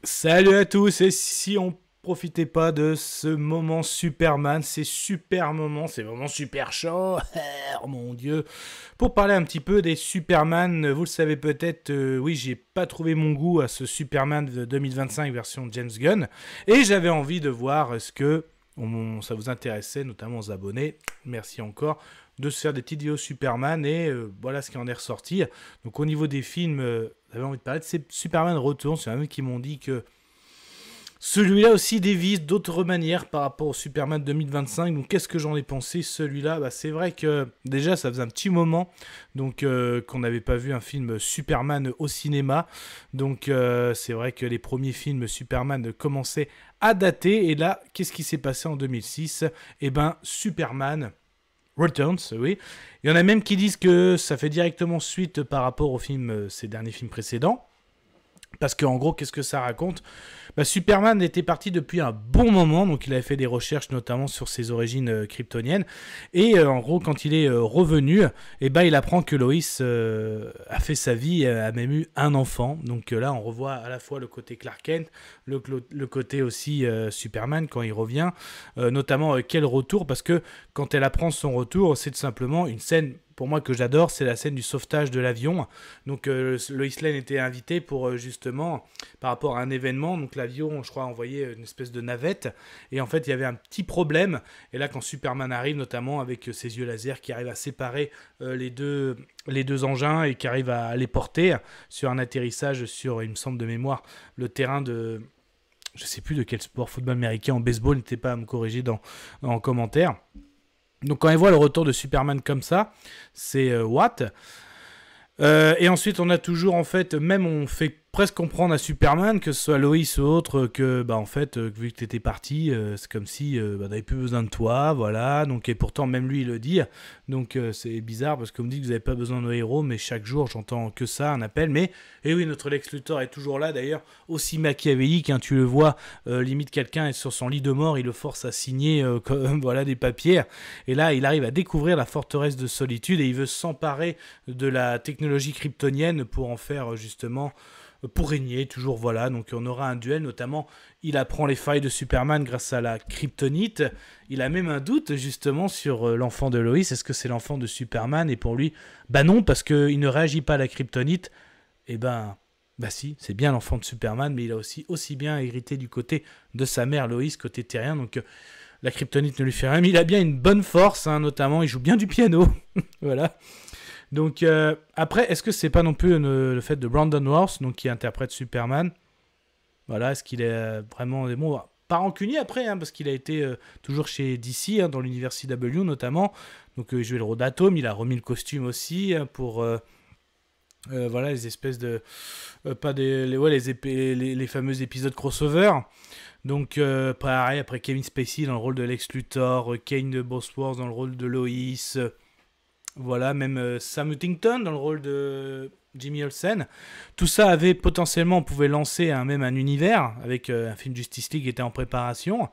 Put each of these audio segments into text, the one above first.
Salut à tous, et si on profitait pas de ce moment Superman, ces super moments, ces moments super chauds, oh mon dieu, pour parler un petit peu des Superman, vous le savez peut-être, oui, j'ai pas trouvé mon goût à ce Superman de 2025 version James Gunn, et j'avais envie de voir est-ce que ça vous intéressait, notamment aux abonnés, merci encore, de se faire des petites vidéos Superman, et voilà ce qui en est ressorti. Donc au niveau des films, j'avais envie de parler de ces Superman Retourne, c'est un mec qui m'ont dit que celui-là aussi dévisse d'autres manières par rapport au Superman 2025. Donc qu'est-ce que j'en ai pensé celui-là? C'est vrai que déjà ça faisait un petit moment donc qu'on n'avait pas vu un film Superman au cinéma. Donc c'est vrai que les premiers films Superman commençaient à dater. Et là, qu'est-ce qui s'est passé en 2006? Eh ben, Superman Returns, oui. Il y en a même qui disent que ça fait directement suite par rapport aux films, ces derniers films précédents. Parce qu'en gros, qu'est-ce que ça raconte? Superman était parti depuis un bon moment, donc il avait fait des recherches notamment sur ses origines kryptoniennes. Et en gros, quand il est revenu, il apprend que Lois a fait sa vie, a même eu un enfant. Donc là, on revoit à la fois le côté Clark Kent, le côté aussi Superman quand il revient. Notamment quel retour, parce que quand elle apprend son retour, c'est tout simplement une scène pour moi que j'adore, c'est la scène du sauvetage de l'avion. Donc Lois Lane était invitée pour justement, par rapport à un événement, donc l'avion, je crois, envoyait une espèce de navette, et en fait il y avait un petit problème, et là quand Superman arrive, notamment avec ses yeux laser qui arrivent à séparer les deux engins, et qui arrivent à les porter sur un atterrissage sur, il me semble de mémoire, le terrain de... Je sais plus de quel sport, football américain, en baseball, n'était pas à me corriger en commentaire. Donc quand on voit le retour de Superman comme ça, c'est what? Et ensuite on a toujours en fait, même on fait presque comprendre à Superman, que ce soit Lois ou autre, que en fait vu que t'étais parti, c'est comme si n'avait plus besoin de toi, voilà. Donc et pourtant même lui il le dit. Donc c'est bizarre parce qu'on me dit que vous n'avez pas besoin de nos héros, mais chaque jour j'entends que ça, un appel. Mais et oui, notre Lex Luthor est toujours là d'ailleurs, aussi machiavélique, hein, tu le vois, limite quelqu'un est sur son lit de mort, il le force à signer voilà des papiers. Et là il arrive à découvrir la forteresse de solitude et il veut s'emparer de la technologie kryptonienne pour en faire justement pour régner, toujours voilà. Donc on aura un duel, notamment il apprend les failles de Superman grâce à la kryptonite. Il a même un doute justement sur l'enfant de Lois, est-ce que c'est l'enfant de Superman? Et pour lui, non, parce qu'il ne réagit pas à la kryptonite. Et si, c'est bien l'enfant de Superman, mais il a aussi bien hérité du côté de sa mère Lois, côté terrien, donc la kryptonite ne lui fait rien, mais il a bien une bonne force, hein, notamment il joue bien du piano, voilà. Donc après, est-ce que c'est pas non plus le fait de Brandon Routh, donc qui interprète Superman? Voilà, est-ce qu'il est vraiment bon, pas rancunier après, hein, parce qu'il a été toujours chez DC, hein, dans l'univers CW notamment. Donc il jouait le rôle d'Atom, il a remis le costume aussi hein, pour voilà les espèces de pas des les fameux épisodes crossover. Donc pareil, après Kevin Spacey dans le rôle de Lex Luthor, Kane de Bosworth dans le rôle de Lois. Voilà, même Sam Huntington dans le rôle de Jimmy Olsen. Tout ça avait potentiellement, on pouvait lancer même un univers avec un film Justice League qui était en préparation,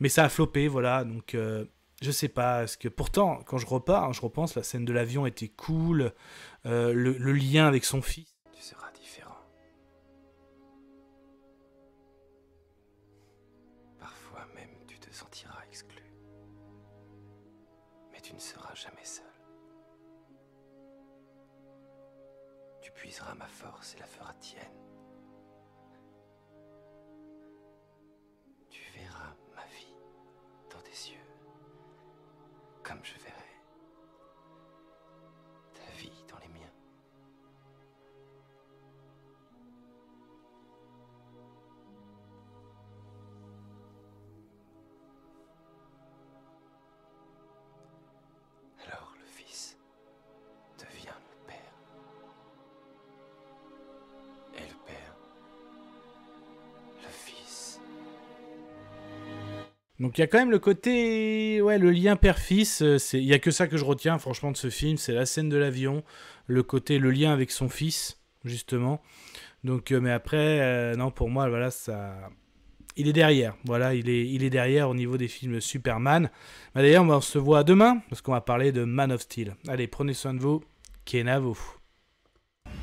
mais ça a floppé, voilà. Donc je sais pas, parce que pourtant quand je repense, la scène de l'avion était cool, le lien avec son fils. Tu seras différent. Parfois même tu te sentiras exclu. Mais tu ne seras jamais seul. Tu puiseras ma force et la feras tienne. Tu verras ma vie dans tes yeux, comme je verrai ta vie dans les miens. Alors le Fils devient le Père. Et le Père, le Fils. Donc il y a quand même le côté, ouais, le lien père-fils, il y a que ça que je retiens franchement de ce film, c'est la scène de l'avion, le lien avec son fils, justement. Donc mais après, non, pour moi, voilà, ça... Il est derrière, voilà, il est derrière au niveau des films Superman. D'ailleurs, on se voit demain, parce qu'on va parler de Man of Steel. Allez, prenez soin de vous, Kenavo.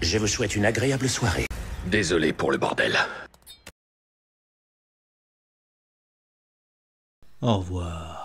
Je vous souhaite une agréable soirée. Désolé pour le bordel. Au revoir.